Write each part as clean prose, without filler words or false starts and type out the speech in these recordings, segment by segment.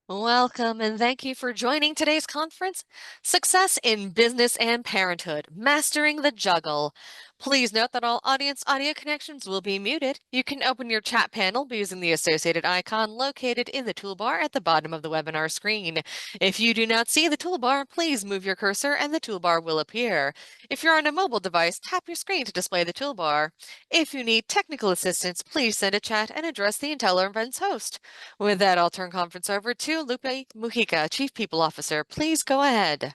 Welcome and thank you for joining today's conference, Success in Business and Parenthood, Mastering the Juggle. Please note that all audience audio connections will be muted. You can open your chat panel by using the associated icon located in the toolbar at the bottom of the webinar screen. If you do not see the toolbar, please move your cursor and the toolbar will appear. If you're on a mobile device, tap your screen to display the toolbar. If you need technical assistance, please send a chat and address the IntelliEvents host. With that, I'll turn conference over to Lupe Mujica, Chief People Officer. Please go ahead.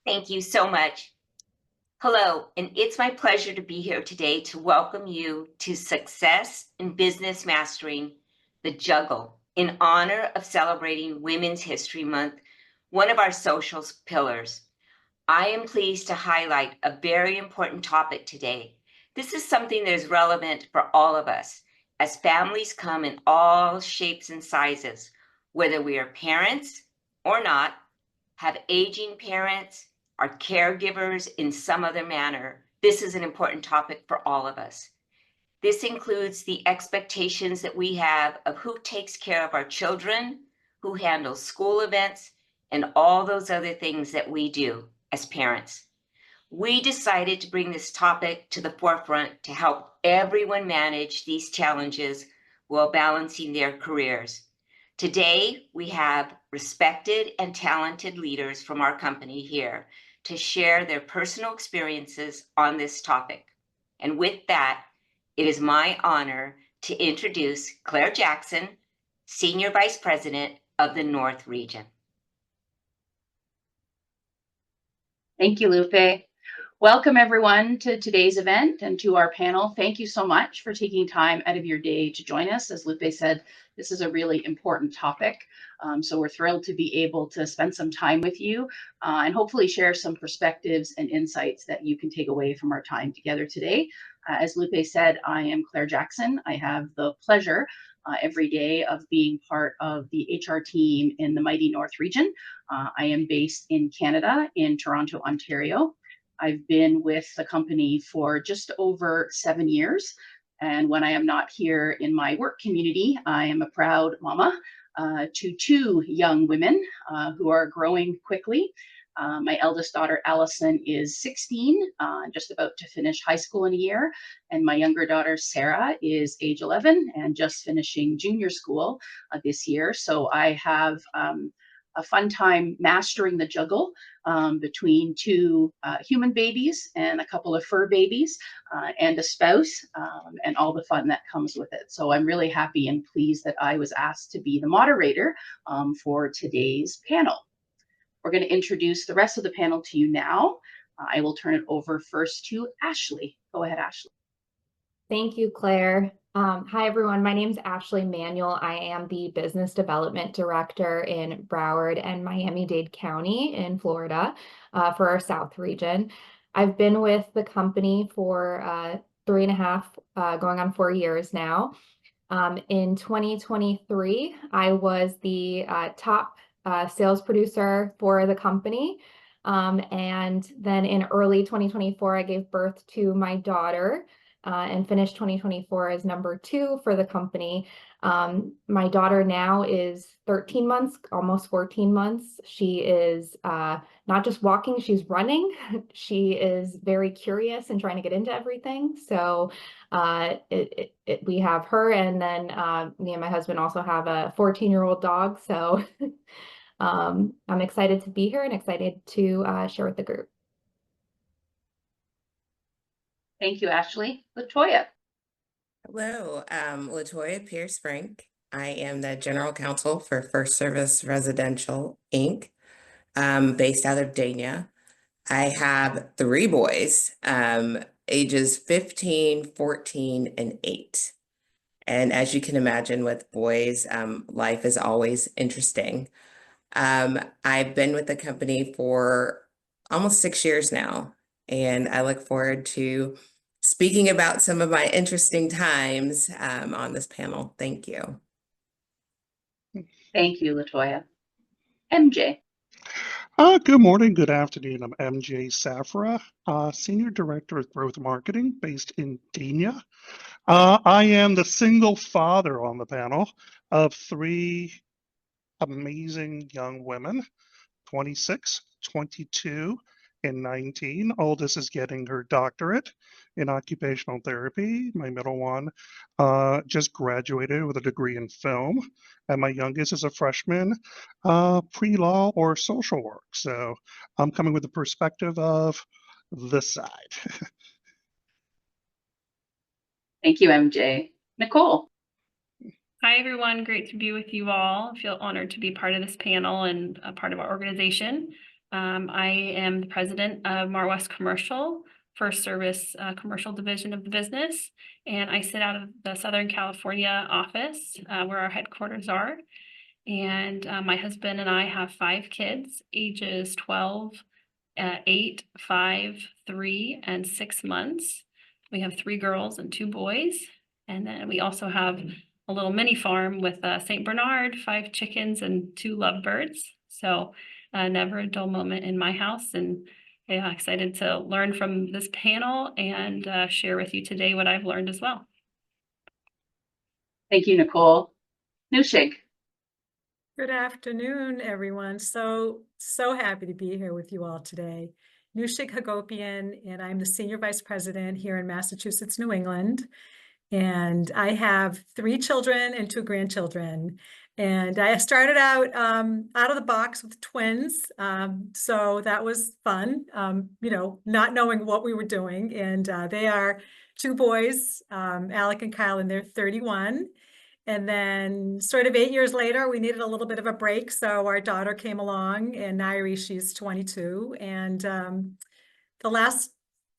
Thank you so much. Hello, and it's my pleasure to be here today to welcome you to Success in Business Mastering the Juggle in honor of celebrating Women's History Month, one of our social pillars. I am pleased to highlight a very important topic today. This is something that is relevant for all of us, as families come in all shapes and sizes, whether we are parents or not, have aging parents, are caregivers in some other manner. This is an important topic for all of us. This includes the expectations that we have of who takes care of our children, who handles school events, and all those other things that we do as parents. We decided to bring this topic to the forefront to help everyone manage these challenges while balancing their careers. Today, we have respected and talented leaders from our company here to share their personal experiences on this topic. And with that, it is my honor to introduce Claire Jackson, Senior Vice President of the North Region. Thank you, Lupe. Welcome everyone to today's event and to our panel. Thank you so much for taking time out of your day to join us. As Lupe said, this is a really important topic. So we're thrilled to be able to spend some time with you and hopefully share some perspectives and insights that you can take away from our time together today. As Lupe said, I am Claire Jackson. I have the pleasure every day of being part of the HR team in the mighty North Region. I am based in Canada, in Toronto, Ontario. I've been with the company for just over 7 years. And when I am not here in my work community, I am a proud mama to 2 young women who are growing quickly. My eldest daughter, Allison, is 16, just about to finish high school in a year. And my younger daughter, Sarah, is age 11 and just finishing junior school this year. So I have a fun time mastering the juggle between 2 human babies and a couple of fur babies and a spouse and all the fun that comes with it. So I'm really happy and pleased that I was asked to be the moderator for today's panel. We're going to introduce the rest of the panel to you now. I will turn it over first to Ashley. Go ahead, Ashley. Thank you, Claire. Hi, everyone. My name is Ashley Manuel. I am the Business Development Director in Broward and Miami-Dade County in Florida for our South region. I've been with the company for 3.5, going on 4 years now. In 2023, I was the top sales producer for the company. And then in early 2024, I gave birth to my daughter and finished 2024 as number 2 for the company. My daughter now is 13 months, almost 14 months. She is not just walking, she's running. She is very curious and trying to get into everything. So we have her, and then me and my husband also have a 14-year-old dog. So I'm excited to be here and excited to share with the group. Thank you, Ashley. Latoya. Hello, Latoya Pierce-Frank. I am the General Counsel for First Service Residential, Inc., based out of Dania. I have 3 boys, ages 15, 14, and 8. And as you can imagine with boys, life is always interesting. I've been with the company for almost 6 years now, and I look forward to speaking about some of my interesting times on this panel. Thank you. Thank you, Latoya. MJ. Good morning, good afternoon. I'm MJ Safra, Senior Director of Growth Marketing based in Dania. I am the single father on the panel of 3 amazing young women, 26, 22, and 19. Oldest is getting her doctorate in occupational therapy. My middle one just graduated with a degree in film. And my youngest is a freshman, pre-law or social work. So I'm coming with the perspective of this side. Thank you, MJ. Nicole. Hi, everyone. Great to be with you all. I feel honored to be part of this panel and a part of our organization. I am the president of Marwest Commercial, first service commercial division of the business, and I sit out of the Southern California office where our headquarters are. And my husband and I have 5 kids, ages 12, 8, 5, 3, and 6 months. We have 3 girls and 2 boys. And then we also have a little mini farm with St. Bernard, 5 chickens and 2 lovebirds. So never a dull moment in my house, and excited to learn from this panel and share with you today what I've learned as well. Thank you, Nicole. Nushig. Good afternoon, everyone. So happy to be here with you all today. Nushig Hagopian, and I'm the Senior Vice President here in Massachusetts, New England. And I have 3 children and 2 grandchildren. And I started out of the box with twins. So that was fun, not knowing what we were doing. And they are 2 boys, Alec and Kyle, and they're 31. And then sort of 8 years later, we needed a little bit of a break. So our daughter came along, and Nairi, she's 22. And the last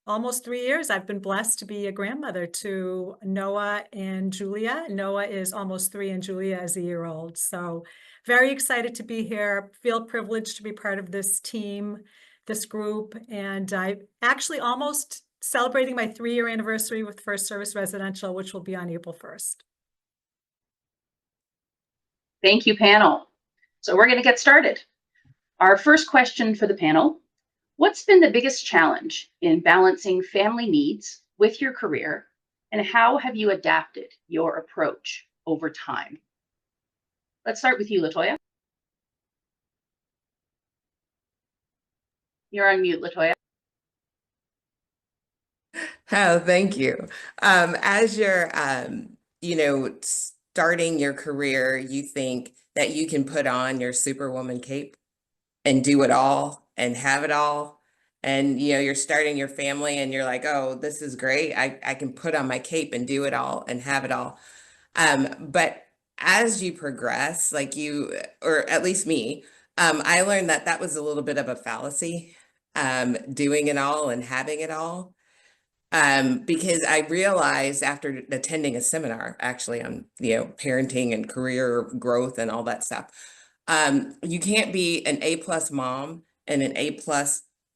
almost 3 years, I've been blessed to be a grandmother to Noah and Julia. Noah is almost 3 and Julia is a year old. So very excited to be here. Feel privileged to be part of this team, this group. And I actually almost celebrating my 3-year anniversary with First Service Residential, which will be on April 1st. Thank you, panel. So we're going to get started. Our first question for the panel: what's been the biggest challenge in balancing family needs with your career, and how have you adapted your approach over time? Let's start with you, Latoya. You're on mute, Latoya. Oh, thank you. As you're, starting your career, you think that you can put on your superwoman cape and do it all and have it all. And, you're starting your family and you're like, oh, this is great. I can put on my cape and do it all and have it all. But as you progress, like you, or at least me, I learned that that was a little bit of a fallacy, doing it all and having it all. Because I realized after attending a seminar actually on, parenting and career growth and all that stuff, you can't be an A+ mom and an A+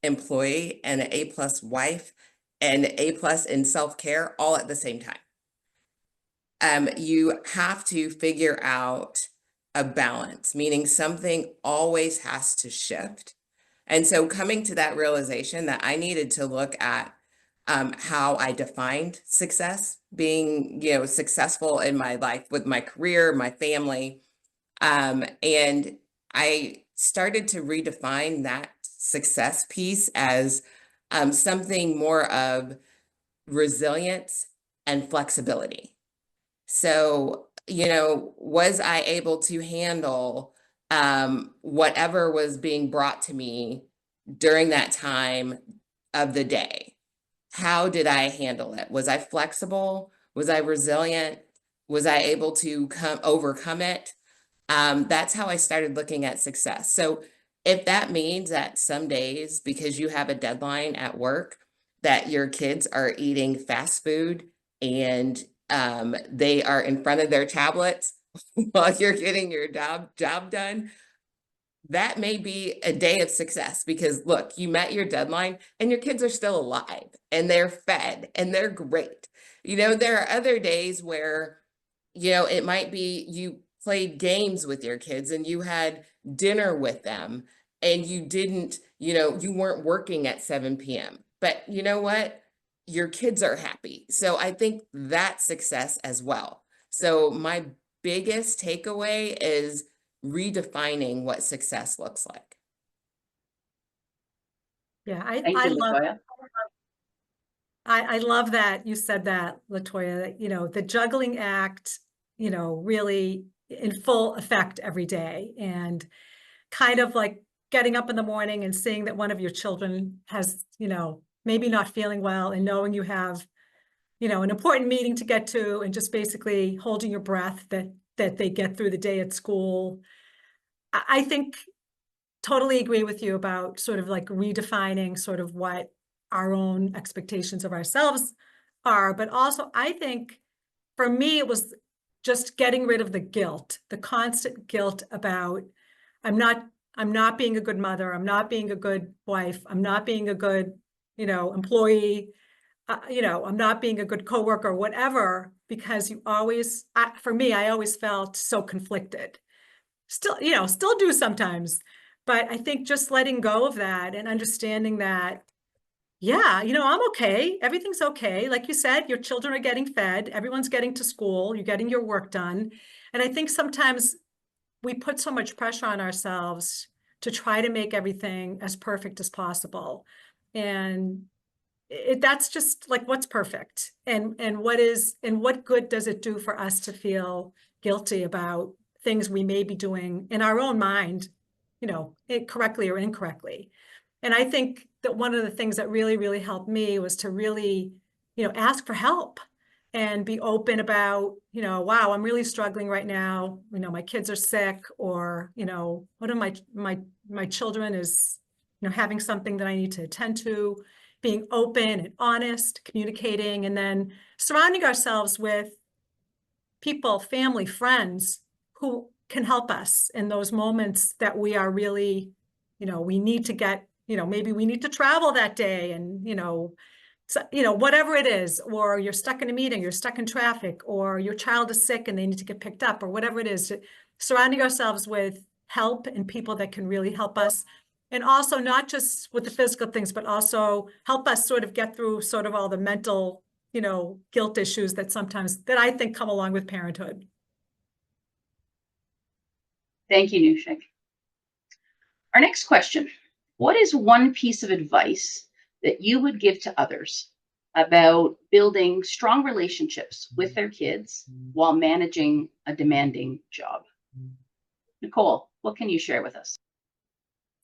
employee and an A+ wife and A+ in self-care all at the same time. You have to figure out a balance, meaning something always has to shift. And so coming to that realization that I needed to look at how I defined success, being, successful in my life with my career, my family. And I started to redefine that success piece as something more of resilience and flexibility. So, was I able to handle whatever was being brought to me during that time of the day? How did I handle it? Was I flexible? Was I resilient? Was I able to overcome it? That's how I started looking at success. So if that means that some days, because you have a deadline at work, that your kids are eating fast food and they are in front of their tablets while you're getting your job done, that may be a day of success, because look, you met your deadline and your kids are still alive and they're fed and they're great. There are other days where, it might be you played games with your kids and you had dinner with them and you didn't, you weren't working at 7 p.m. But you know what? Your kids are happy. So I think that's success as well. So my biggest takeaway is redefining what success looks like. Yeah, Thank I you, love Latoya. I love that you said that, Latoya, that, the juggling act, really in full effect every day, and kind of like getting up in the morning and seeing that one of your children has, maybe not feeling well, and knowing you have, an important meeting to get to, and just basically holding your breath that they get through the day at school. I think totally agree with you about sort of like redefining sort of what our own expectations of ourselves are. But also, I think for me, it was just getting rid of the guilt, the constant guilt about I'm not being a good mother, I'm not being a good wife, I'm not being a good, employee, I'm not being a good coworker, whatever, because for me, I always felt so conflicted. Still do sometimes. But I think just letting go of that and understanding that, yeah, I'm okay. Everything's okay. Like you said, your children are getting fed. Everyone's getting to school. You're getting your work done. And I think sometimes we put so much pressure on ourselves to try to make everything as perfect as possible. And that's just like, what's perfect, and what good does it do for us to feel guilty about things we may be doing in our own mind, correctly or incorrectly. And I think that one of the things that really, really helped me was to really, ask for help and be open about, wow, I'm really struggling right now. My kids are sick, or, one of my children is, having something that I need to attend to. Being open and honest, communicating, and then surrounding ourselves with people, family, friends who can help us in those moments that we are really, we need to get, maybe we need to travel that day, and, so, whatever it is, or you're stuck in a meeting, you're stuck in traffic, or your child is sick and they need to get picked up, or whatever it is, surrounding ourselves with help and people that can really help us. And also not just with the physical things, but also help us sort of get through sort of all the mental, guilt issues that I think come along with parenthood. Thank you, Nushik. Our next question: what is one piece of advice that you would give to others about building strong relationships with their kids while managing a demanding job? Nicole, what can you share with us?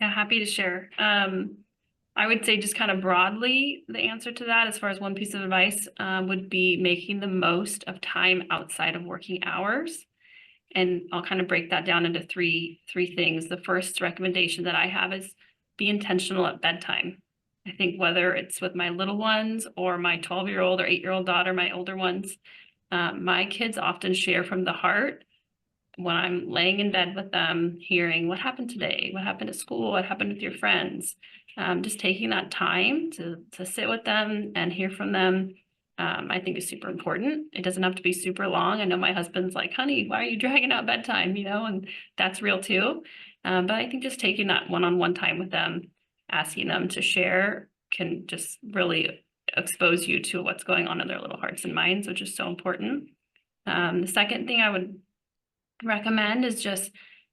Yeah, happy to share. I would say just kind of broadly, the answer to that, as far as one piece of advice, would be making the most of time outside of working hours. And I'll kind of break that down into three things. The first recommendation that I have is be intentional at bedtime. I think whether it's with my little ones or my 12-year-old or 8-year-old daughter, my older ones, my kids often share from the heart when I'm laying in bed with them, hearing what happened today, what happened at school, what happened with your friends. Just taking that time to sit with them and hear from them, I think is super important. It doesn't have to be super long. I know my husband's like, honey, why are you dragging out bedtime? And that's real too. But I think just taking that one-on-one time with them, asking them to share, can just really expose you to what's going on in their little hearts and minds, which is so important. The second thing I would recommend is just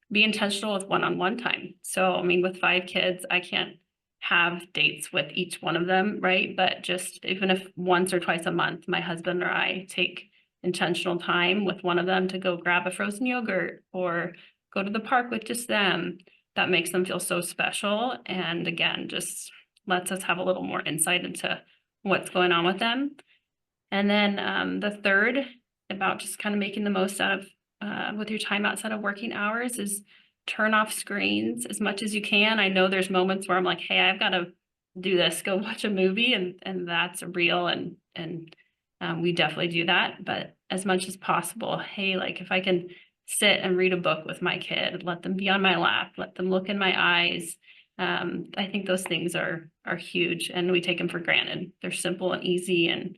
be intentional with one-on-one time. So, I mean, with 5 kids, I can't have dates with each one of them, right? But just even if once or twice a month, my husband or I take intentional time with one of them to go grab a frozen yogurt or go to the park with just them, that makes them feel so special. And again, just lets us have a little more insight into what's going on with them. And then the third, about just kind of making the most out of with your time outside of working hours, is turn off screens as much as you can. I know there's moments where I'm like, hey, I've got to do this, go watch a movie, and that's real, and we definitely do that. But as much as possible, hey, like if I can sit and read a book with my kid, let them be on my lap, let them look in my eyes. I think those things are huge, and we take them for granted. They're simple and easy, and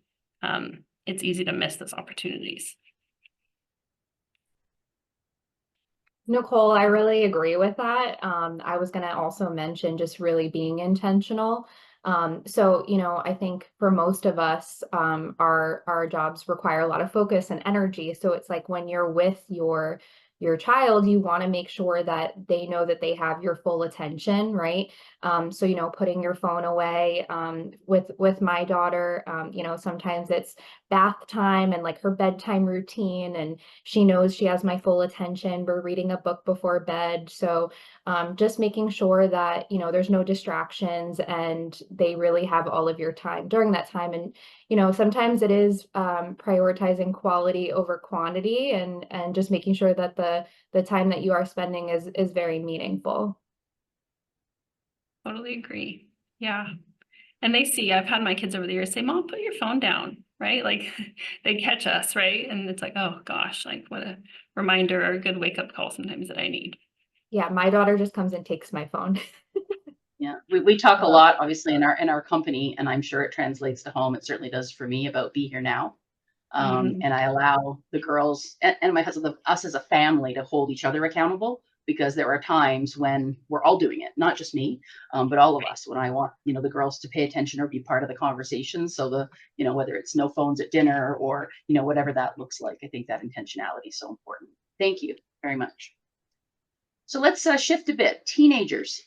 it's easy to miss those opportunities. Nicole, I really agree with that. I was going to also mention just really being intentional. So, I think for most of us, our jobs require a lot of focus and energy. So it's like when you're with your your child, you want to make sure that they know that they have your full attention, right? So, you know, putting your phone away, with my daughter, you know, sometimes it's bath time and like her bedtime routine, and she knows she has my full attention. We're reading a book before bed. So, just making sure that, you know, there's no distractions and they really have all of your time during that time. And, you know, sometimes it is, prioritizing quality over quantity, and just making sure that the time that you are spending is very meaningful. Totally agree. Yeah. And they see, I've had my kids over the years say, Mom, put your phone down, right? Like they catch us, right? And it's like, oh gosh, like what a reminder or a good wake up call sometimes that I need. Yeah, my daughter just comes and takes my phone. Yeah, we talk a lot, obviously, in our company, and I'm sure it translates to home. It certainly does for me, about be here now. Mhm. And I allow the girls and my husband, us as a family, to hold each other accountable, because there are times when we're all doing it, not just me, but all of us. When I want, you know, the girls to pay attention or be part of the conversation, so you know, whether it's no phones at dinner or, you know, whatever that looks like, I think that intentionality is so important. Thank you very much. So let's shift a bit. Teenagers.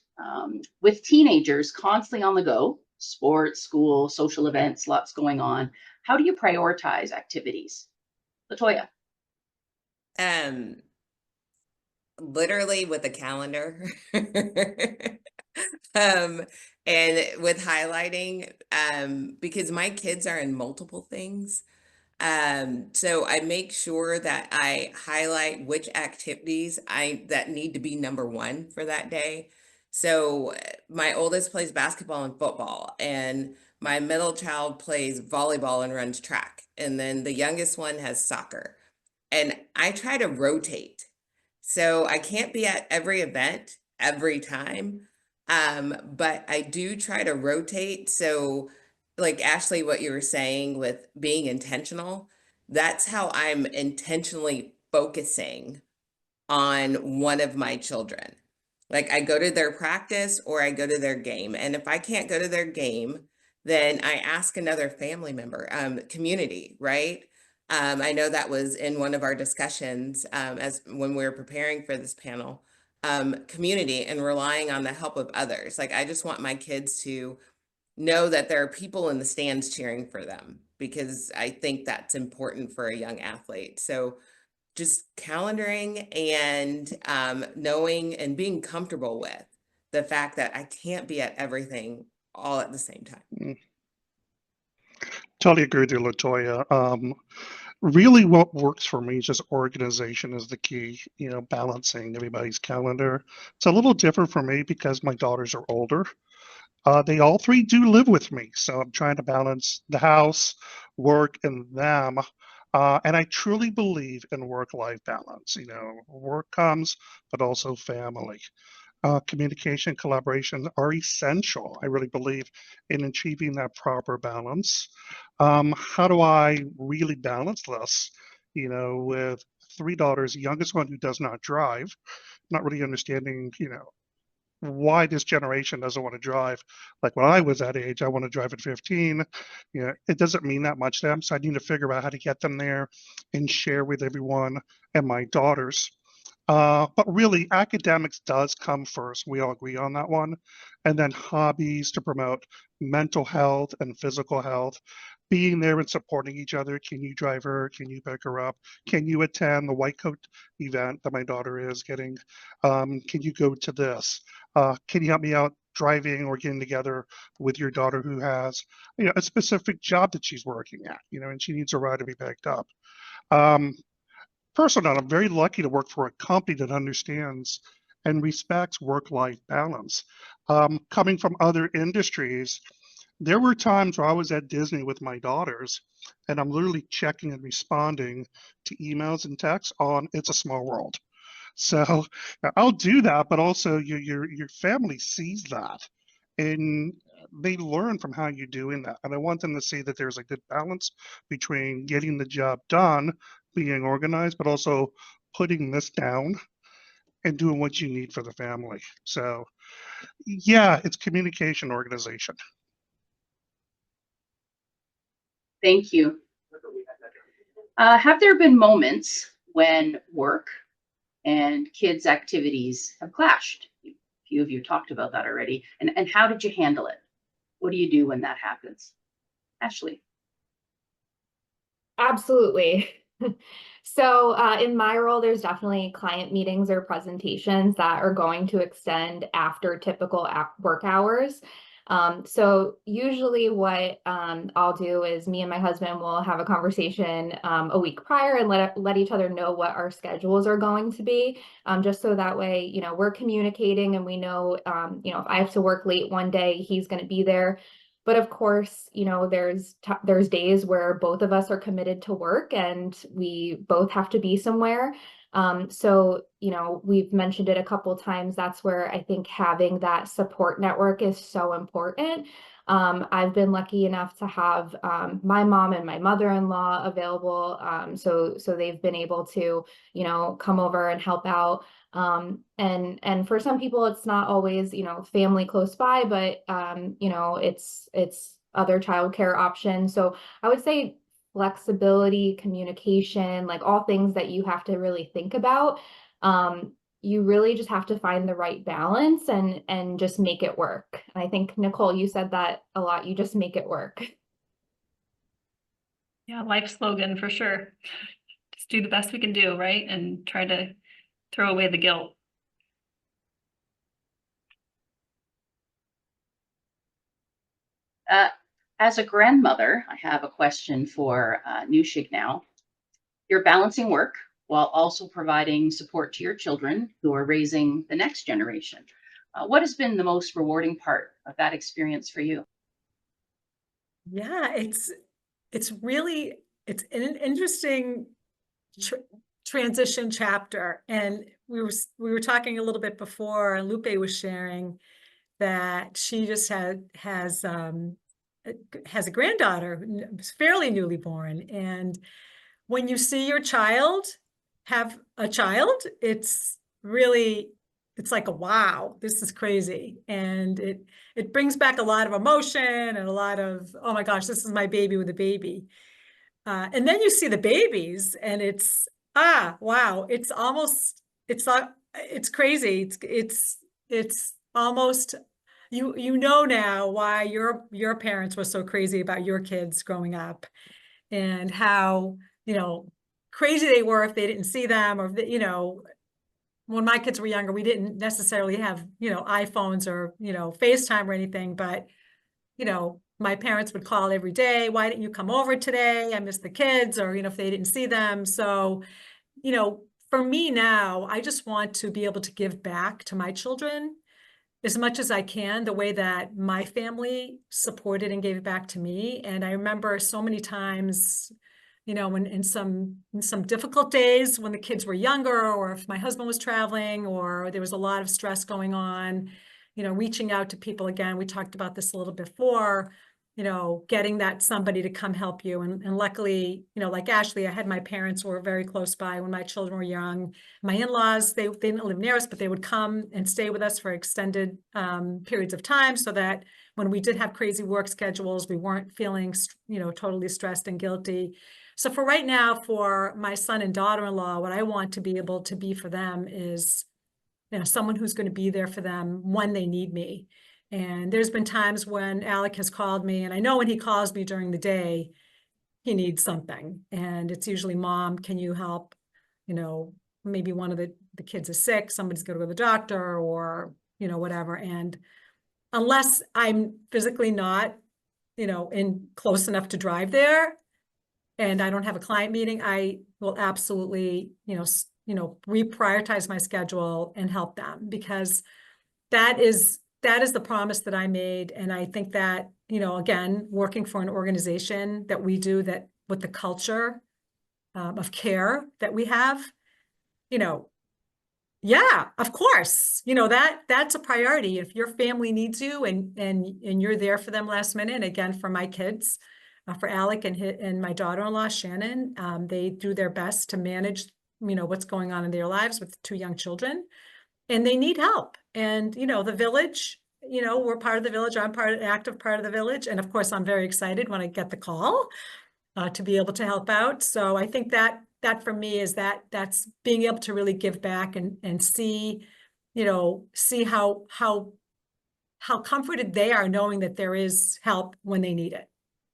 With teenagers constantly on the go, sports, school, social events, lots going on, how do you prioritize activities? Latoya. Um, Literally with a calendar. um, and with highlighting, because my kids are in multiple things. So I make sure that I highlight which activities that need to be number one for that day. So my oldest plays basketball and football, and my middle child plays volleyball and runs track, and then the youngest one has soccer. And I try to rotate. So I can't be at every event every time. But I do try to rotate. So, like Ashley, what you were saying with being intentional, that's how I'm intentionally focusing on one of my children. Like I go to their practice or I go to their game. And if I can't go to their game, then I ask another family member, community, right? I know that was in one of our discussions, as when we were preparing for this panel, community and relying on the help of others. Like I just want my kids to know that there are people in the stands cheering for them, because I think that's important for a young athlete. So just calendaring and knowing and being comfortable with the fact that I can't be at everything all at the same time. Mm, Totally agree with you, Latoya. Really, what works for me is just organization is the key. You know, balancing everybody's calendar. It's a little different for me because my daughters are older. They all three do live with me, so I'm trying to balance the house, work, and them. And I truly believe in work-life balance. You know, work comes, but also family. Communication, collaboration are essential. I really believe in achieving that proper balance. How do I really balance this? You know, with three daughters, the youngest one who does not drive, not really understanding, you know, why this generation doesn't want to drive. Like when I was that age, I want to drive at 15. You know, it doesn't mean that much to them. So I need to figure out how to get them there and share with everyone and my daughters. But really, academics does come first. We all agree on that one. And then hobbies to promote mental health and physical health, being there and supporting each other. Can you drive her? Can you pick her up? Can you attend the white coat event that my daughter is getting? Can you go to this? Can you help me out driving or getting together with your daughter who has, you know, a specific job that she's working at, you know, and she needs a ride to be picked up. Um, Personal, I'm very lucky to work for a company that understands and respects work-life balance. Coming from other industries, there were times where I was at Disney with my daughters, and I'm literally checking and responding to emails and texts on It's a Small World. So I'll do that, but also your family sees that, and they learn from how you're doing that. And I want them to see that there's a good balance between getting the job done, being organized, but also putting this down and doing what you need for the family. So yeah, it's communication organization. Thank you. Have there been moments when work and kids' activities have clashed. A few of you talked about that already. And how did you handle it? What do you do when that happens? Ashley. Absolutely. So in my role, there's definitely client meetings or presentations that are going to extend after typical work hours. So usually what I'll do is me and my husband will have a conversation a week prior and let each other know what our schedules are going to be, just so that way, you know, we're communicating and we know, you know, if I have to work late one day, he's going to be there. But of course, you know, there's days where both of us are committed to work and we both have to be somewhere. So, you know, we've mentioned it a couple times. That's where I think having that support network is so important. I've been lucky enough to have my mom and my mother-in-law available. So they've been able to, you know, come over and help out. And for some people, it's not always, you know, family close by, but, you know, it's other childcare options. So I would say flexibility, communication, like all things that you have to really think about. You really just have to find the right balance and just make it work. And I think, Nicole, you said that a lot. You just make it work. Yeah, life slogan for sure. Just do the best we can do, right? And try to throw away the guilt. As a grandmother, I have a question for Nushig now. You're balancing work while also providing support to your children who are raising the next generation. What has been the most rewarding part of that experience for you? Yeah, it's really it's an interesting transition chapter. And we were talking a little bit before, and Lupe was sharing that she just has a granddaughter, fairly newly born. And when you see your child have a child, it's like a wow, this is crazy. And it brings back a lot of emotion and a lot of, oh my gosh, this is my baby with a baby. And then you see the babies and it's, wow, it's crazy. It's almost, you know now why your parents were so crazy about your kids growing up and how, you know, crazy they were if they didn't see them, or, you know, when my kids were younger, we didn't necessarily have, you know, iPhones or, you know, FaceTime or anything, but, you know, my parents would call every day. Why didn't you come over today? I miss the kids, or, you know, if they didn't see them. So, you know, for me now, I just want to be able to give back to my children as much as I can, the way that my family supported and gave back to me. And I remember so many times, you know, when in some difficult days when the kids were younger, or if my husband was traveling, or there was a lot of stress going on, you know, reaching out to people again. We talked about this a little before, you know, getting that somebody to come help you. And luckily, you know, like Ashley, I had my parents who were very close by when my children were young. My in-laws, they didn't live near us, but they would come and stay with us for extended periods of time, so that when we did have crazy work schedules, we weren't feeling, you know, totally stressed and guilty. So for right now, for my son and daughter-in-law, what I want to be able to be for them is, you know, someone who's going to be there for them when they need me. And there's been times when Alec has called me, and I know when he calls me during the day, he needs something. And it's usually, Mom, can you help? You know, maybe one of the kids is sick, somebody's going to go to the doctor, or, you know, whatever. And unless I'm physically not, you know, in close enough to drive there, and I don't have a client meeting, I will absolutely, you know, reprioritize my schedule and help them, because that is the promise that I made. And I think that, you know, again, working for an organization that we do that with the culture of care that we have, you know, yeah, of course, you know, that's a priority. If your family needs you and you're there for them last minute. And again, for my kids, for Alec and my daughter-in-law, Shannon, they do their best to manage, you know, what's going on in their lives with 2 young children, and they need help. And, you know, the village, you know, we're part of the village. I'm active part of the village. And of course, I'm very excited when I get the call to be able to help out. So I think that that for me is that's being able to really give back and see, see how comforted they are knowing that there is help when they need it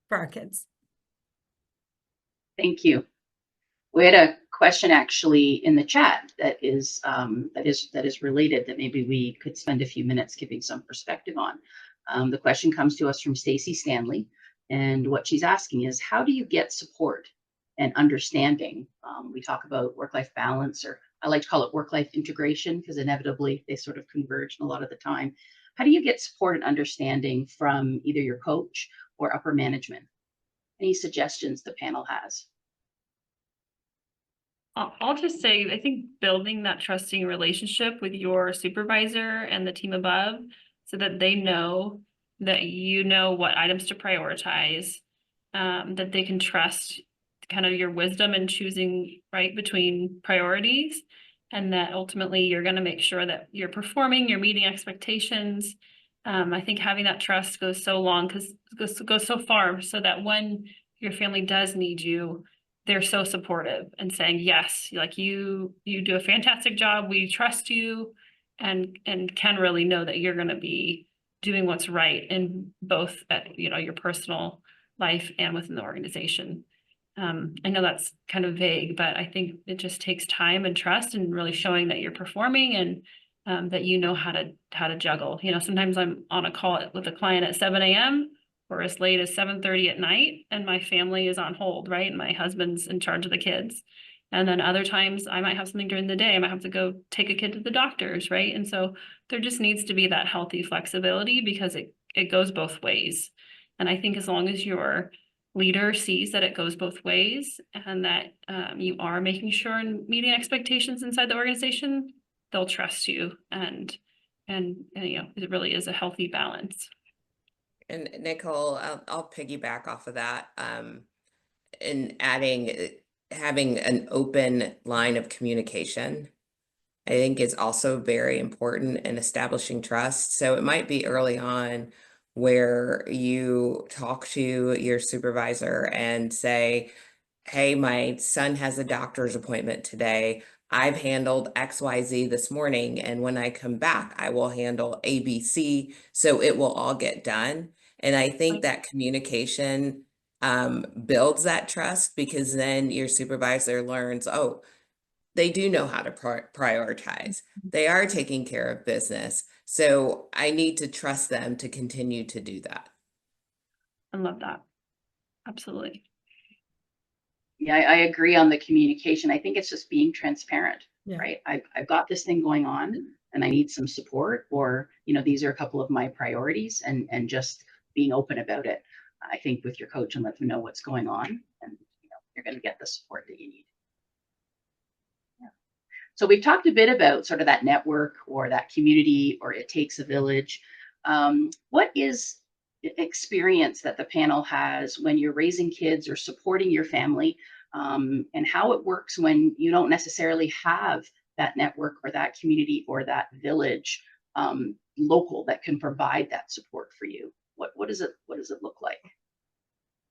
for our kids. Thank you. We had a question actually in the chat that is related, that maybe we could spend a few minutes giving some perspective on. The question comes to us from Stacy Stanley, and what she's asking is, how do you get support and understanding? We talk about work-life balance, or I like to call it work-life integration, because inevitably they sort of converge a lot of the time. How do you get support and understanding from either your coach or upper management? Any suggestions the panel has? I'll just say, I think building that trusting relationship with your supervisor and the team above, so that they know that you know what items to prioritize, that they can trust kind of your wisdom in choosing right between priorities, and that ultimately you're going to make sure that you're performing, you're meeting expectations. I think having that trust goes so long, because it goes so far, so that when your family does need you, they're so supportive and saying, yes, like you do a fantastic job. We trust you, and can really know that you're going to be doing what's right in both at, your personal life and within the organization. I know that's kind of vague, but I think it just takes time and trust, and really showing that you're performing, and that you know how to juggle. Sometimes I'm on a call with a client at 7 a.m. or as late as 7:30 at night, and my family is on hold, right? And my husband's in charge of the kids. And then other times I might have something during the day. I might have to go take a kid to the doctors, right? And so there just needs to be that healthy flexibility, because it goes both ways. And I think as long as your leader sees that it goes both ways, and that you are making sure and meeting expectations inside the organization, they'll trust you, and it really is a healthy balance. And Nicole, I'll piggyback off of that, in adding having an open line of communication. I think is also very important in establishing trust. So it might be early on where you talk to your supervisor and say, hey, my son has a doctor's appointment today. I've handled XYZ this morning, and when I come back, I will handle ABC. So it will all get done. And I think that communication builds that trust, because then your supervisor learns, oh, they do know how to prioritize. They are taking care of business. So I need to trust them to continue to do that. I love that. Absolutely. Yeah, I agree on the communication. I think it's just being transparent, Yeah. right? I've got this thing going on and I need some support, or, these are a couple of my priorities, and just being open about it. I think with your coach, and let them know what's going on, and you're going to get the support that you need. Yeah. So we've talked a bit about sort of that network, or that community, or it takes a village. What is experience that the panel has when you're raising kids or supporting your family, and how it works when you don't necessarily have that network or that community or that village local that can provide that support for you? What does it look like?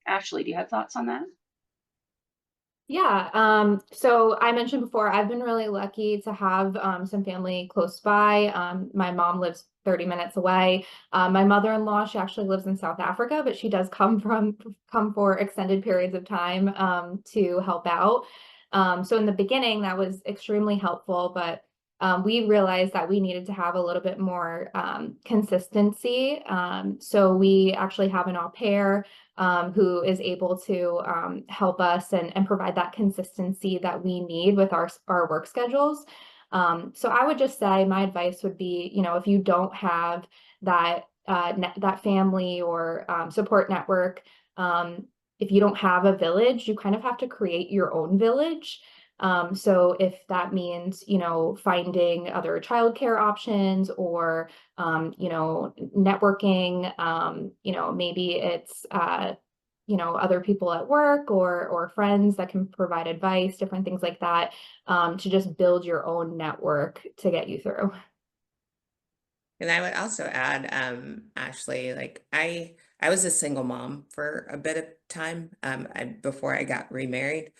Ashley, do you have thoughts on that? Yeah, so I mentioned before, I've been really lucky to have some family close by. My mom lives 30 minutes away. My mother-in-law, she actually lives in South Africa, but she does come for extended periods of time to help out. So in the beginning, that was extremely helpful, but we realized that we needed to have a little bit more consistency. So we actually have an au pair who is able to help us and provide that consistency that we need with our work schedules. So I would just say my advice would be, if you don't have that that family or support network, if you don't have a village, you kind of have to create your own village. So if that means, finding other childcare options, or, networking, maybe it's, other people at work, or friends that can provide advice, different things like that, to just build your own network to get you through. And I would also add, Ashley, like I was a single mom for a bit of time before I got remarried.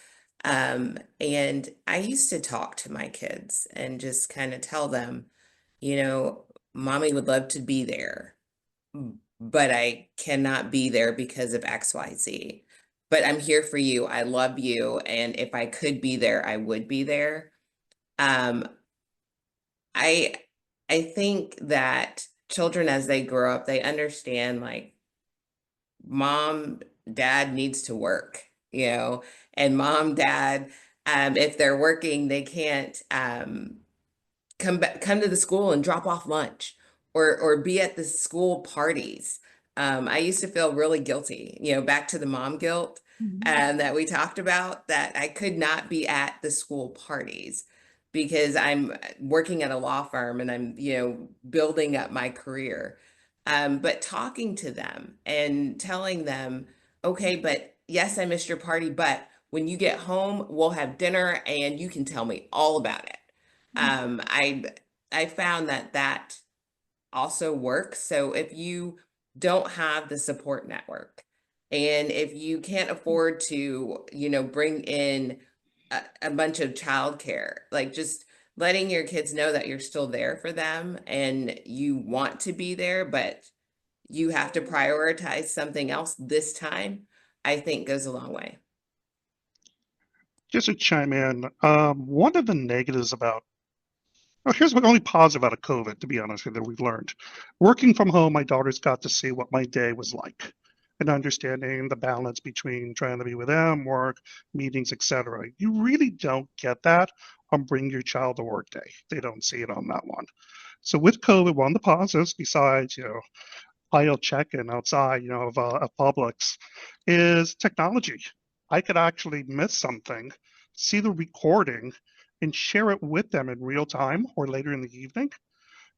And I used to talk to my kids and just kind of tell them, mommy would love to be there, but I cannot be there because of XYZ. But I'm here for you. I love you. And if I could be there, I would be there. Um, I I think that children as they grow up, they understand like mom, dad needs to work, and mom, dad, if they're working, they can't come to the school and drop off lunch or be at the school parties. I used to feel really guilty, back to the mom guilt that we talked about, that I could not be at the school parties because I'm working at a law firm and I'm, building up my career. But talking to them and telling them, okay, but yes, I missed your party, but when you get home, we'll have dinner and you can tell me all about it. um, I I found that also works. So if you don't have the support network, and if you can't afford to, bring in a bunch of childcare, like just letting your kids know that you're still there for them and you want to be there, but you have to prioritize something else this time, I think goes a long way. Just to chime in, one of the negatives about, well, here's what only positive out of COVID, to be honest with you, that we've learned. Working from home, my daughters got to see what my day was like and understanding the balance between trying to be with them, work, meetings, etc. You really don't get that on Bring Your Child to Work Day. They don't see it on that one. So with COVID, one of the positives, besides, aisle check-in outside, of Publix, is technology. I could actually miss something, see the recording, and share it with them in real time or later in the evening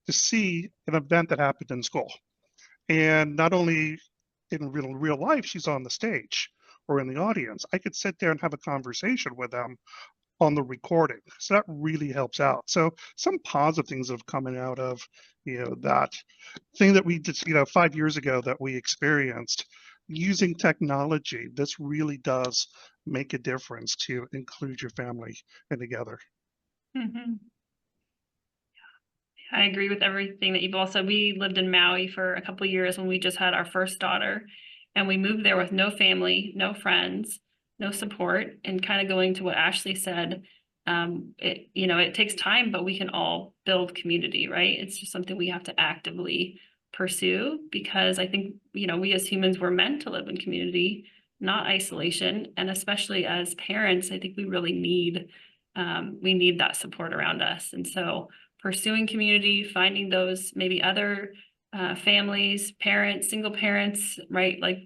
to see an event that happened in school. And not only in real life, she's on the stage or in the audience. I could sit there and have a conversation with them on the recording. So that really helps out. So some positive things have coming out of, that thing that we did, 5 years ago that we experienced using technology. This really does make a difference to include your family and together. Mhm. I agree with everything that you've all said. We lived in Maui for a couple of years when we just had our first daughter, and we moved there with no family, no friends, no support, and kind of going to what Ashley said. It takes time, but we can all build community, right? It's just something we have to actively pursue, because I think, we as humans were meant to live in community, not isolation. And especially as parents, I think we really need that support around us. And so pursuing community, finding those maybe other families, parents, single parents, right? Like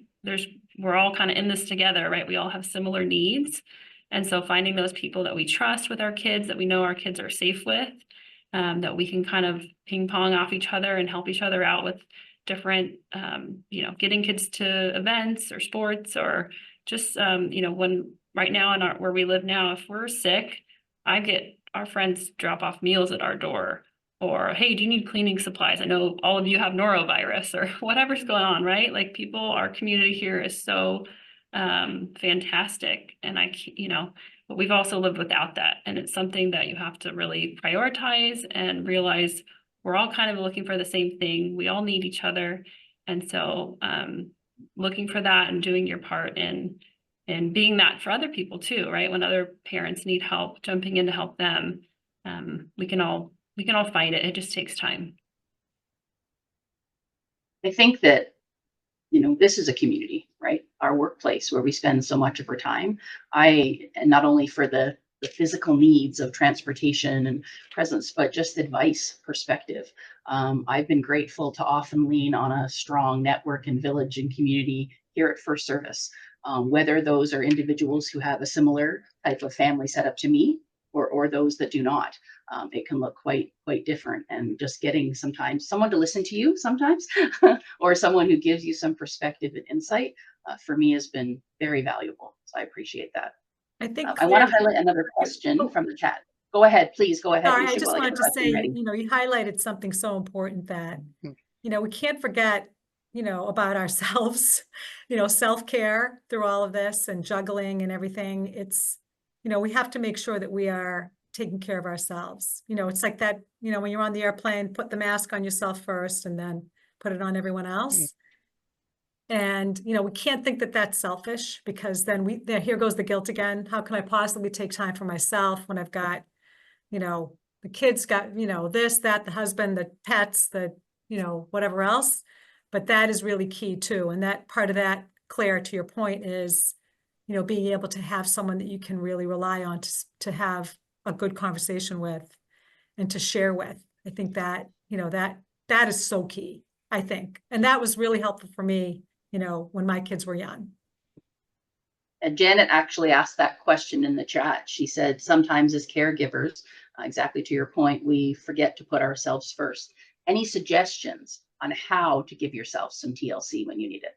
we're all kind of in this together, right? We all have similar needs. And so finding those people that we trust with our kids, that we know our kids are safe with, that we can kind of ping pong off each other and help each other out with different, getting kids to events or sports, or just, when right now where we live now, if we're sick, I get our friends drop off meals at our door, or, hey, do you need cleaning supplies? I know all of you have norovirus or whatever's going on, right? Like our community here is so fantastic. And but we've also lived without that. And it's something that you have to really prioritize and realize we're all kind of looking for the same thing. We all need each other. And so looking for that and doing your part and being that for other people too, right? When other parents need help, jumping in to help them, we can all find it. It just takes time. I think that, this is a community, right? Our workplace where we spend so much of our time. And not only for the physical needs of transportation and presence, but just advice perspective. I've been grateful to often lean on a strong network and village and community here at First Service, whether those are individuals who have a similar type of family setup to me, or those that do not. It can look quite different, and just getting sometimes someone to listen to you sometimes or someone who gives you some perspective and insight for me has been very valuable. So I appreciate that. I think I want to Claire, highlight another question from the chat. Go ahead, please go ahead. sorry, I Nisha, just while I get wanted the to say, question ready. you highlighted something so important that, Mm. we can't forget, about ourselves, self-care through all of this and juggling and everything. we have to make sure that we are taking care of ourselves. It's like that, when you're on the airplane, put the mask on yourself first and then put it on everyone else. And, we can't think that that's selfish, because then here goes the guilt again. How can I possibly take time for myself when I've got, the kids got, this, that, the husband, the pets, the, whatever else. But that is really key too. And that part of that, Claire, to your point, is, being able to have someone that you can really rely on to have a good conversation with and to share with. I think that, that is so key, I think. And that was really helpful for me, when my kids were young. And Janet actually asked that question in the chat. She said, sometimes as caregivers, exactly to your point, we forget to put ourselves first. Any suggestions on how to give yourself some TLC when you need it?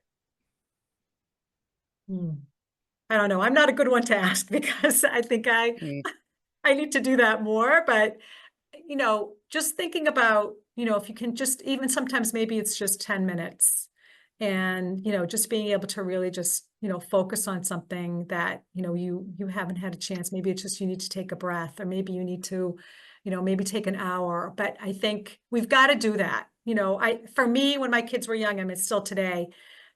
I don't know. I'm not a good one to ask, because I think I need to do that more. But, just thinking about, if you can just, even sometimes maybe it's just 10 minutes. And, just being able to really just, focus on something that, you haven't had a chance. Maybe it's just you need to take a breath, or maybe you need to, maybe take an hour. But I think we've got to do that. For me, when my kids were young, I mean, still today,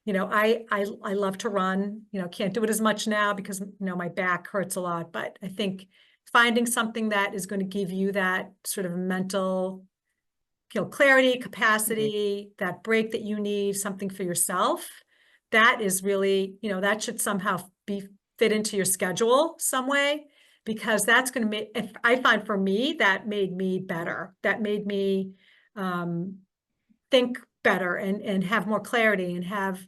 I love to run, can't do it as much now because, my back hurts a lot. But I think finding something that is going to give you that sort of mental, clarity, capacity, that break that you need, something for yourself, that is really, that should somehow be fit into your schedule some way, because that's going to make, if I find for me, that made me better. That made me think better and have more clarity and have,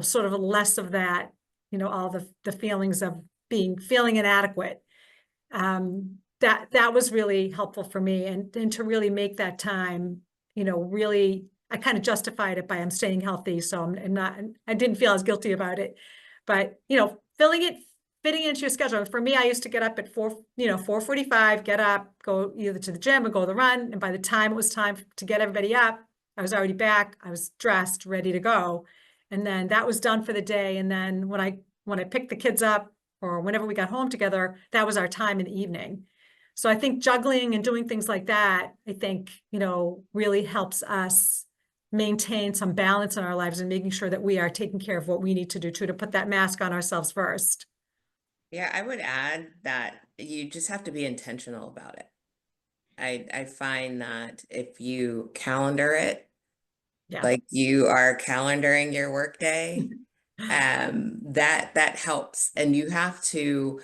sort of less of that, all the feelings of feeling inadequate. That was really helpful for me, and to really make that time, really, I kind of justified it by I'm staying healthy, so I didn't feel as guilty about it. But fitting into your schedule. For me, I used to get up at 4:45, get up, go either to the gym or go the run, and by the time it was time to get everybody up, I was already back. I was dressed, ready to go, and then that was done for the day. And then when I picked the kids up, or whenever we got home together, that was our time in the evening. So I think juggling and doing things like that, I think, really helps us maintain some balance in our lives and making sure that we are taking care of what we need to do to put that mask on ourselves first. Yeah, I would add that you just have to be intentional about it. I find that if you calendar it, like you are calendaring your workday, that helps. And you have to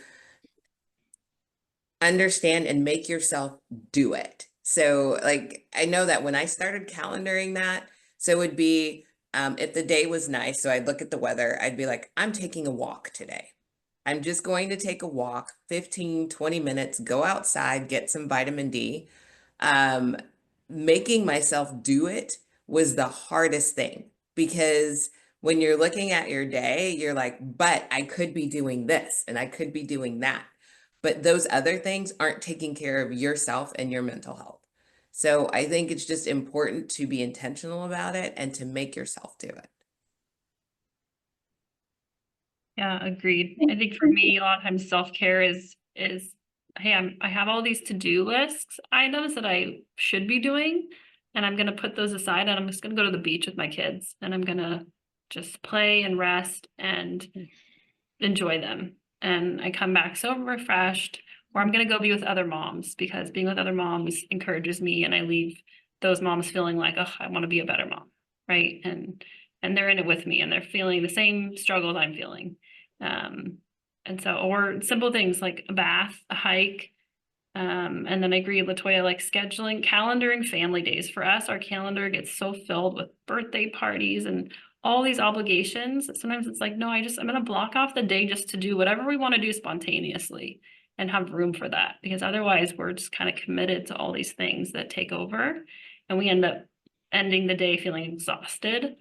understand and make yourself do it. So like, I know that when I started calendaring that, so it would be, if the day was nice, so I'd look at the weather, I'd be like, I'm taking a walk today. I'm just going to take a walk, 15, 20 minutes, go outside, get some vitamin D. Making myself do it was the hardest thing, because when you're looking at your day, you're like, but I could be doing this and I could be doing that. But those other things aren't taking care of yourself and your mental health. So I think it's just important to be intentional about it and to make yourself do it. Yeah, agreed. I think for me, a lot of times self-care is, hey, I have all these to-do lists items that I should be doing, and I'm going to put those aside, and I'm just going to go to the beach with my kids, and I'm going to just play and rest and enjoy them. And I come back so refreshed, or I'm going to go be with other moms, because being with other moms encourages me, and I leave those moms feeling like, oh, I want to be a better mom, right? And they're in it with me, and they're feeling the same struggles I'm feeling. And so, or simple things like a bath, a hike. And then I agree, Latoya, like scheduling, calendaring family days. For us, our calendar gets so filled with birthday parties and all these obligations. Sometimes it's like, no, I'm going to block off the day just to do whatever we want to do spontaneously and have room for that. Because otherwise we're just kind of committed to all these things that take over, and we end up ending the day feeling exhausted.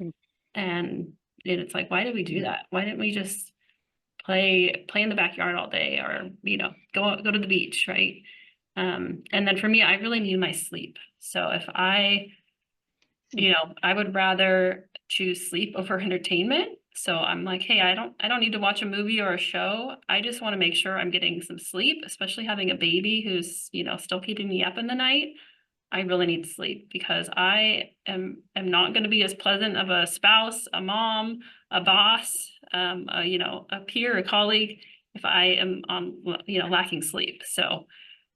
And it's like, why did we do that? Why didn't we just play in the backyard all day, or, go to the beach, right? And then for me, I really need my sleep. So if I would rather choose sleep over entertainment. So I'm like, hey, I don't need to watch a movie or a show. I just want to make sure I'm getting some sleep, especially having a baby who's, still keeping me up in the night. I really need sleep because I am not going to be as pleasant of a spouse, a mom, a boss, a peer, a colleague if I am on, lacking sleep. So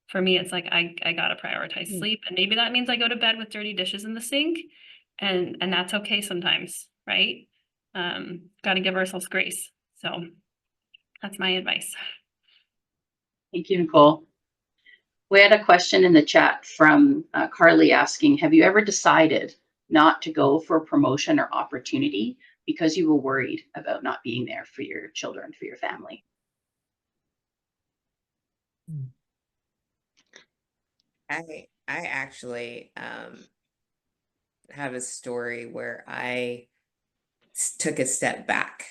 for me, it's like I gotta prioritize sleep, and maybe that means I go to bed with dirty dishes in the sink, and that's okay sometimes, right? Got to give ourselves grace. So that's my advice. Thank you, Nicole. We had a question in the chat from Carly asking, have you ever decided not to go for a promotion or opportunity because you were worried about not being there for your children, for your family? I actually have a story where I took a step back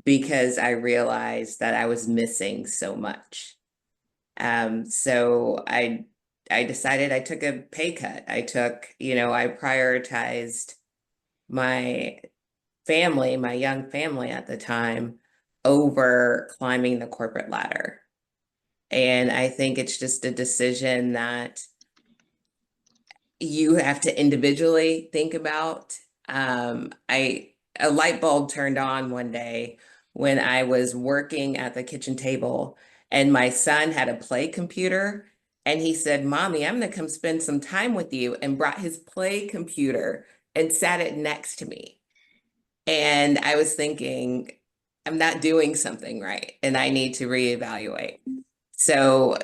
because I realized that I was missing so much. So I decided I took a pay cut. I prioritized my family, my young family at the time, over climbing the corporate ladder. And I think it's just a decision that you have to individually think about. A light bulb turned on one day when I was working at the kitchen table and my son had a play computer and he said, "Mommy, I'm gonna come spend some time with you," and brought his play computer and sat it next to me. And I was thinking, I'm not doing something right and I need to reevaluate. So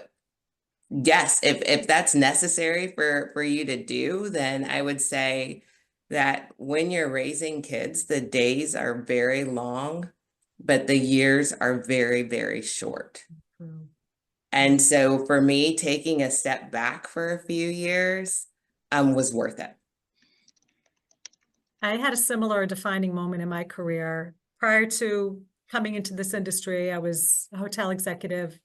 yes, if that's necessary for you to do, then I would say that when you're raising kids, the days are very long, but the years are very, very short. And so for me, taking a step back for a few years was worth it. I had a similar defining moment in my career. Prior to coming into this industry, I was a hotel executive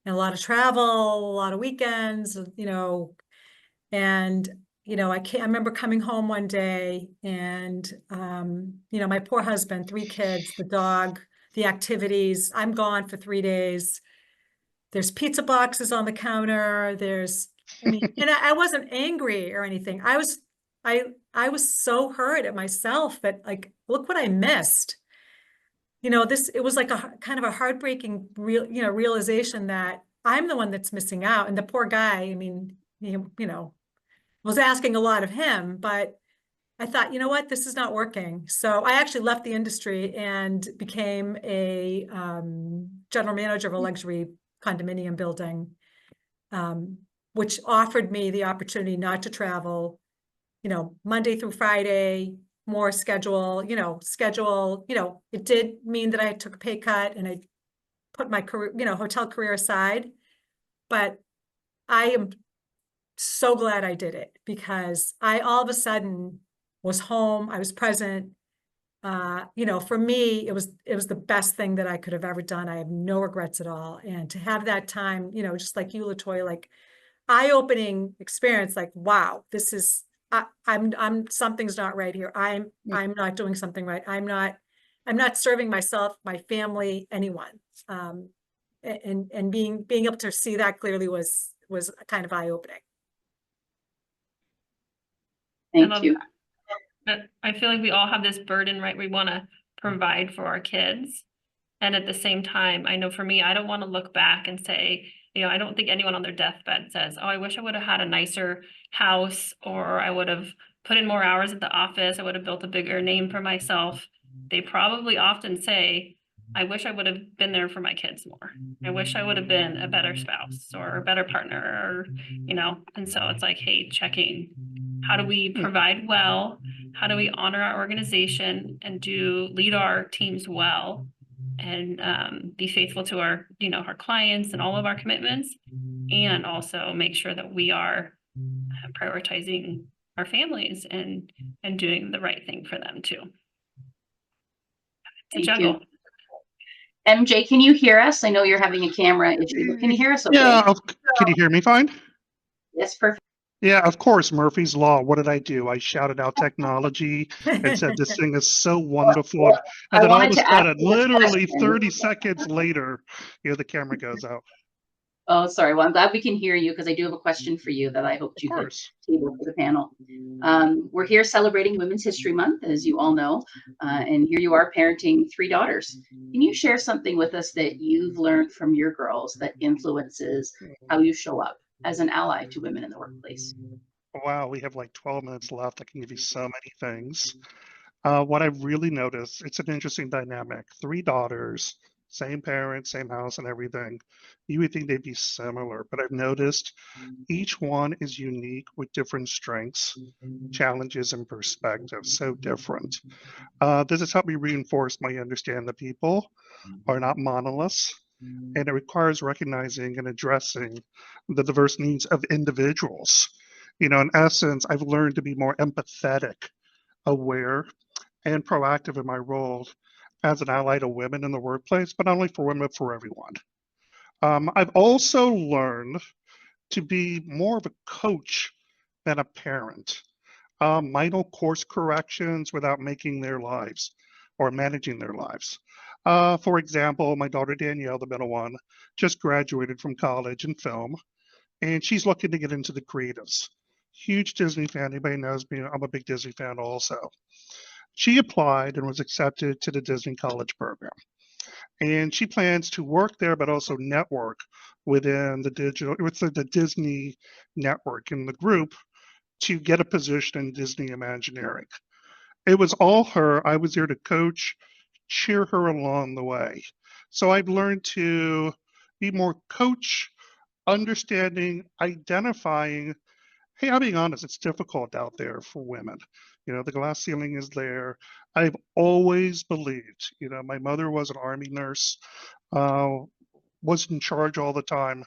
and a lot of travel, a lot of weekends, and I remember coming home one day and my poor husband, 3 kids, the dog, the activities. I'm gone for 3 days. There's pizza boxes on the counter. And I wasn't angry or anything. I was so hurt at myself that, like, look what I missed. It was like a kind of a heartbreaking realization that I'm the one that's missing out. And the poor guy, I mean, he, was asking a lot of him, but I thought, you know what, this is not working. So I actually left the industry and became a general manager of a luxury condominium building, which offered me the opportunity not to travel, Monday through Friday, more schedule. It did mean that I took a pay cut and I put my career, hotel career aside, but I am so glad I did it because I all of a sudden was home. I was present. For me, it was the best thing that I could have ever done. I have no regrets at all. And to have that time, just like you, LaToya, like eye-opening experience, like, wow, this is, I'm something's not right here. I'm not doing something right. I'm not serving myself, my family, anyone. And being able to see that clearly was kind of eye-opening. Thank you. I feel like we all have this burden, right? We want to provide for our kids. And at the same time, I know for me, I don't want to look back and say, I don't think anyone on their deathbed says, oh, I wish I would have had a nicer house, or I would have put in more hours at the office. I would have built a bigger name for myself. They probably often say, I wish I would have been there for my kids more. I wish I would have been a better spouse or a better partner, or, and so it's like, hey, checking. How do we provide well? How do we honor our organization and lead our teams well, and be faithful to our clients and all of our commitments, and also make sure that we are prioritizing our families and doing the right thing for them too. It's a juggle. MJ, can you hear us? I know you're having a camera issue, but can you hear us okay? Yeah, can you hear me fine? Yes, perfect. Yeah, of course, Murphy's Law. What did I do? I shouted out technology and said, this thing is so wonderful. Well, And I then all of wanted a to ask sudden, you this literally question. 30 seconds later, the camera goes out. Oh, sorry. Well, I'm glad we can hear you because I do have a question for you that I hoped Of you could course. table for the panel. We're here celebrating Women's History Month, as you all know, and here you are parenting 3 daughters. Can you share something with us that you've learned from your girls that influences how you show up as an ally to women in the workplace? Wow, we have like 12 minutes left. I can give you so many things. What I've really noticed, it's an interesting dynamic. 3 daughters, same parents, same house, and everything. You would think they'd be similar, but I've noticed each one is unique with different strengths, challenges, and perspectives. So different. This has helped me reinforce my understanding that people are not monoliths, and it requires recognizing and addressing the diverse needs of individuals. In essence, I've learned to be more empathetic, aware, and proactive in my role as an ally to women in the workplace, but not only for women, but for everyone. I've also learned to be more of a coach than a parent. Minor course corrections without making their lives or managing their lives. For example, my daughter Danielle, the middle one, just graduated from college in film, and she's looking to get into the creatives. Huge Disney fan. Anybody knows me? I'm a big Disney fan also. She applied and was accepted to the Disney College program. And she plans to work there, but also network within the Disney network in the group to get a position in Disney Imagineering. It was all her. I was there to coach, cheer her along the way. So I've learned to be more coach, understanding, identifying. Hey, I'm being honest, it's difficult out there for women. The glass ceiling is there. I've always believed, my mother was an Army nurse, uh, was in charge all the time.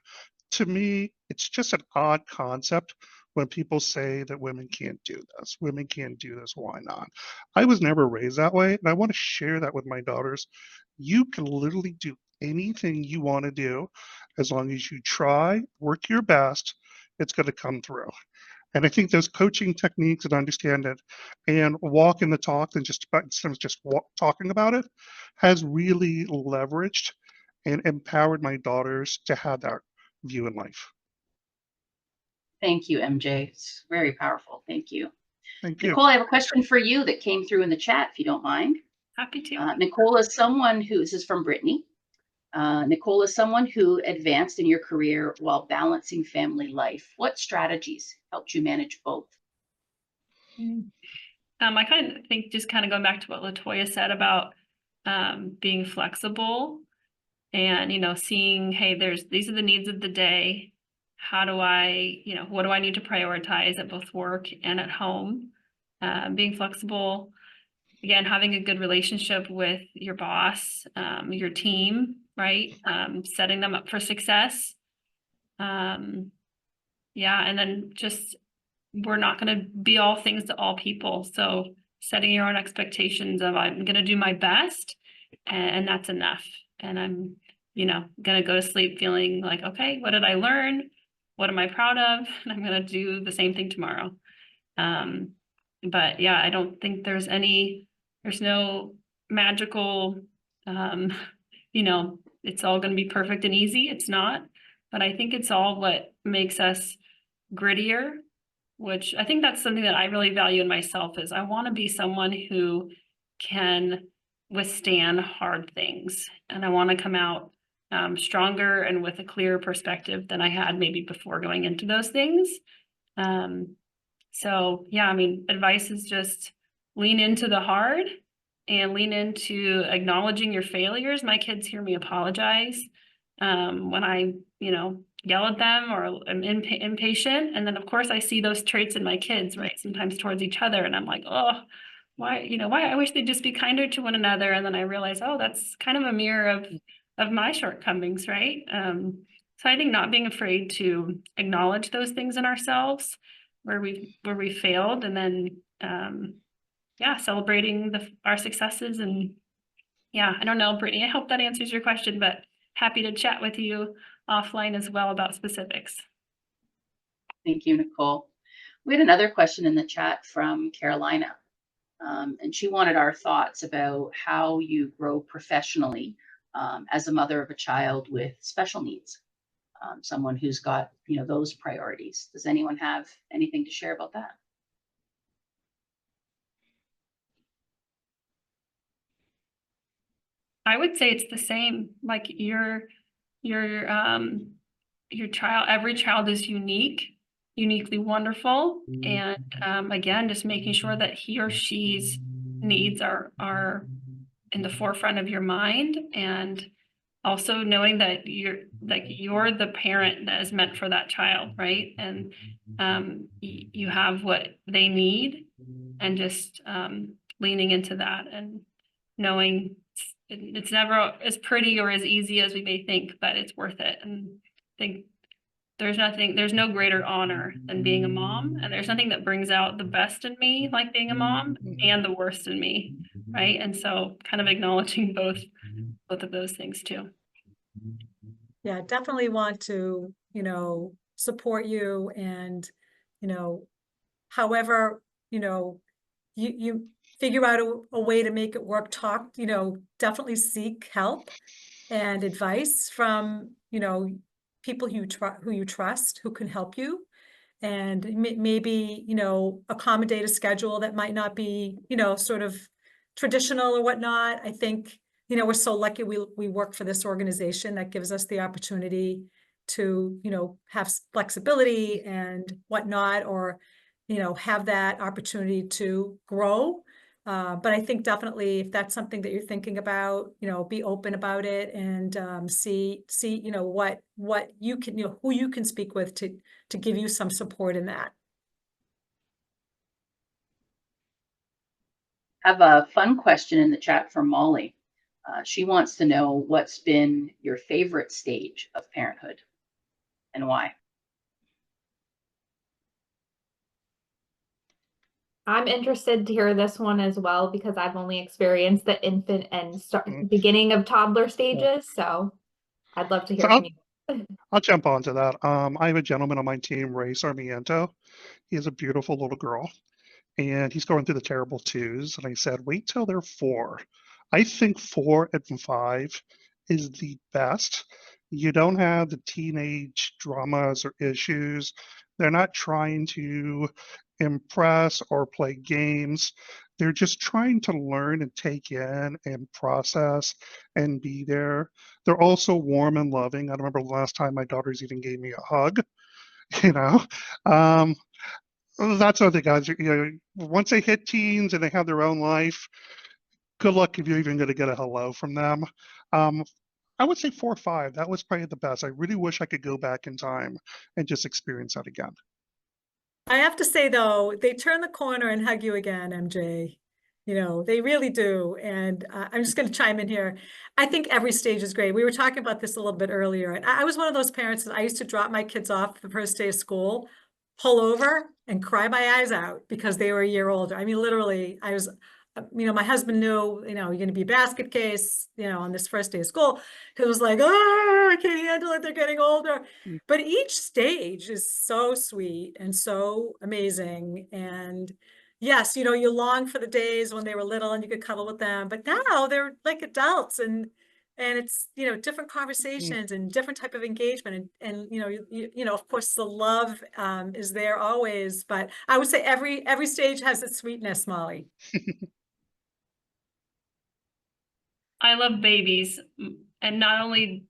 To me, it's just an odd concept when people say that women can't do this. Women can't do this. Why not? I was never raised that way, and I want to share that with my daughters. You can literally do anything you want to do as long as you try, work your best, it's going to come through. And I think those coaching techniques and understand it and walking the talk and instead of just talking about it has really leveraged and empowered my daughters to have that view in life. Thank you, MJ. It's very powerful. Thank you. Thank you. Nicole, I have a question for you that came through in the chat, if you don't mind. Happy to. Nicole is someone who, this is from Brittany. Nicole is someone who advanced in your career while balancing family life. What strategies helped you manage both? I kind of think just kind of going back to what LaToya said about being flexible and, seeing, hey, these are the needs of the day. How do I, what do I need to prioritize at both work and at home? Being flexible, again, having a good relationship with your boss, your team, right? Setting them up for success. Yeah, and then just we're not going to be all things to all people. So setting your own expectations of I'm going to do my best and that's enough. And I'm, going to go to sleep feeling like, okay, what did I learn? What am I proud of? And I'm going to do the same thing tomorrow. But yeah, I don't think there's no magical, it's all going to be perfect and easy. It's not, but I think it's all what makes us grittier, which I think that's something that I really value in myself is I want to be someone who can withstand hard things. And I want to come out stronger and with a clearer perspective than I had maybe before going into those things. So yeah, advice is just lean into the hard and lean into acknowledging your failures. My kids hear me apologize when I, yell at them or I'm impatient. And then of course I see those traits in my kids, right? Sometimes towards each other. And I'm like, oh, why I wish they'd just be kinder to one another. And then I realize, oh, that's kind of a mirror of my shortcomings, right? So I think not being afraid to acknowledge those things in ourselves where we failed, and then celebrating our successes. And yeah, I don't know, Brittany, I hope that answers your question, but happy to chat with you offline as well about specifics. Thank you, Nicole. We had another question in the chat from Carolina, and she wanted our thoughts about how you grow professionally as a mother of a child with special needs, someone who's got, you know, those priorities. Does anyone have anything to share about that? I would say it's the same. Like your child, every child is uniquely wonderful. And again, just making sure that he or she's needs are in the forefront of your mind, and also knowing that you're the parent that is meant for that child, right? And you have what they need, and just leaning into that and knowing it's never as pretty or as easy as we may think, but it's worth it. And I think there's no greater honor than being a mom, and there's nothing that brings out the best in me like being a mom and the worst in me, right? And so kind of acknowledging both of those things too. Yeah, definitely want to, you know, support you, and, you know, however, you know, you figure out a way to make it work, talk, you know, definitely seek help and advice from, you know, people who you trust, who can help you. And maybe, you know, accommodate a schedule that might not be, you know, sort of traditional or whatnot. I think, you know, we're so lucky we work for this organization that gives us the opportunity to, you know, have flexibility and whatnot, or, you know, have that opportunity to grow. But I think definitely if that's something that you're thinking about, you know, be open about it, and see, you know, what you can, you know, who you can speak with to give you some support in that. I have a fun question in the chat from Molly. She wants to know what's been your favorite stage of parenthood and why. I'm interested to hear this one as well, because I've only experienced the infant and beginning of toddler stages. So I'd love to hear from you. I'll jump onto that. I have a gentleman on my team, Ray Sarmiento. He has a beautiful little girl, and he's going through the terrible twos. And I said, wait till they're 4. I think 4 and 5 is the best. You don't have the teenage dramas or issues. They're not trying to impress or play games. They're just trying to learn and take in and process and be there. They're also warm and loving. I remember the last time my daughters even gave me a hug, you know. That's what the guys, you know, once they hit teens and they have their own life, good luck if you're even going to get a hello from them. I would say 4 or 5. That was probably the best. I really wish I could go back in time and just experience that again. I have to say though, they turn the corner and hug you again, MJ. You know, they really do. And I'm just going to chime in here. I think every stage is great. We were talking about this a little bit earlier. And I was one of those parents that I used to drop my kids off the first day of school, pull over and cry my eyes out because they were a year older. I mean, literally, I was, you know, my husband knew, you know, you're going to be a basket case, you know, on this first day of school, because it was like, oh, I can't handle it. They're getting older. But each stage is so sweet and so amazing. And yes, you know, you long for the days when they were little and you could cuddle with them, but now they're like adults, and it's, you know, different conversations and different type of engagement, and you know, you know, of course the love is there always, but I would say every stage has its sweetness, Molly. I love babies, and not only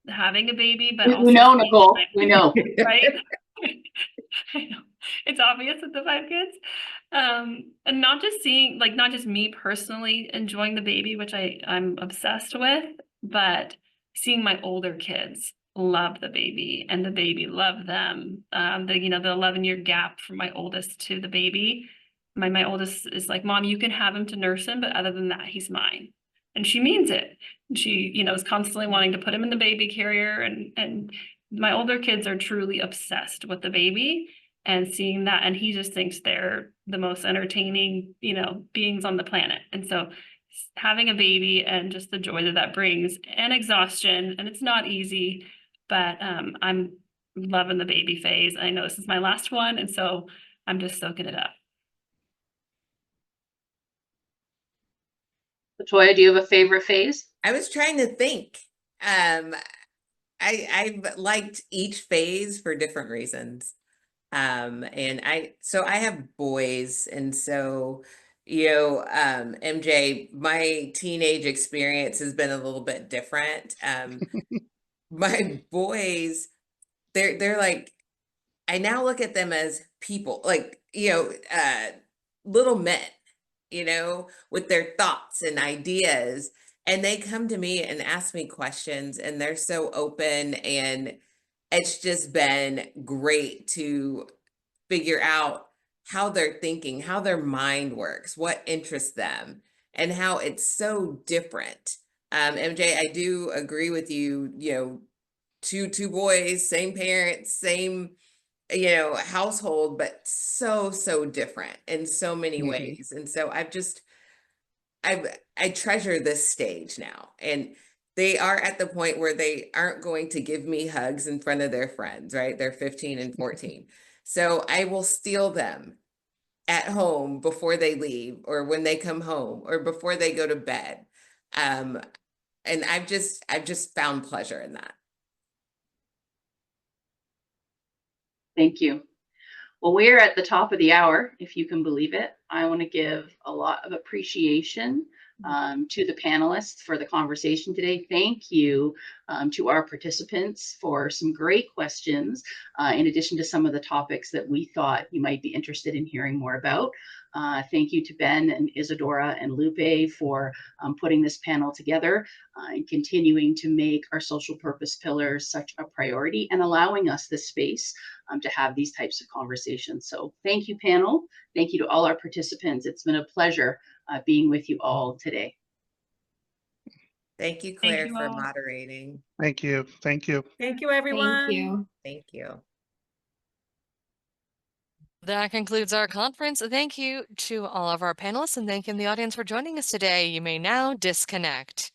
having a baby, but We also know, Nicole. We know. right? I know. It's obvious with the 5 kids. And not just seeing, like, not just me personally enjoying the baby, which I'm obsessed with, but seeing my older kids love the baby and the baby love them. You know, the 11-year gap from my oldest to the baby. My oldest is like, Mom, you can have him to nurse him, but other than that, he's mine. And she means it. She, you know, is constantly wanting to put him in the baby carrier, and my older kids are truly obsessed with the baby and seeing that, and he just thinks they're the most entertaining, you know, beings on the planet. And so having a baby and just the joy that brings, and exhaustion, and it's not easy, but I'm loving the baby phase. I know this is my last one, and so I'm just soaking it up. Latoya, do you have a favorite phase? I was trying to think. I've liked each phase for different reasons. And I have boys, and so, MJ, my teenage experience has been a little bit different. My boys, they're like, I now look at them as people, like, little men, with their thoughts and ideas. And they come to me and ask me questions, and they're so open. And it's just been great to figure out how they're thinking, how their mind works, what interests them, and how it's so different. MJ, I do agree with you, two boys, same parents, same household, but so different in so many ways. And so I treasure this stage now. And they are at the point where they aren't going to give me hugs in front of their friends, right? They're 15 and 14. So I will steal them at home before they leave, or when they come home, or before they go to bed. And I've just found pleasure in that. Thank you. Well, we're at the top of the hour, if you can believe it. I want to give a lot of appreciation to the panelists for the conversation today. Thank you to our participants for some great questions, in addition to some of the topics that we thought you might be interested in hearing more about. Thank you to Ben and Isadora and Lupe for putting this panel together and continuing to make our social purpose pillars such a priority and allowing us this space to have these types of conversations. So thank you, panel. Thank you to all our participants. It's been a pleasure being with you all today. Thank you, Claire, you for all. moderating. Thank you. Thank you. Thank you, everyone. Thank you. Thank you. That concludes our conference. Thank you to all of our panelists, and thank you in the audience for joining us today. You may now disconnect.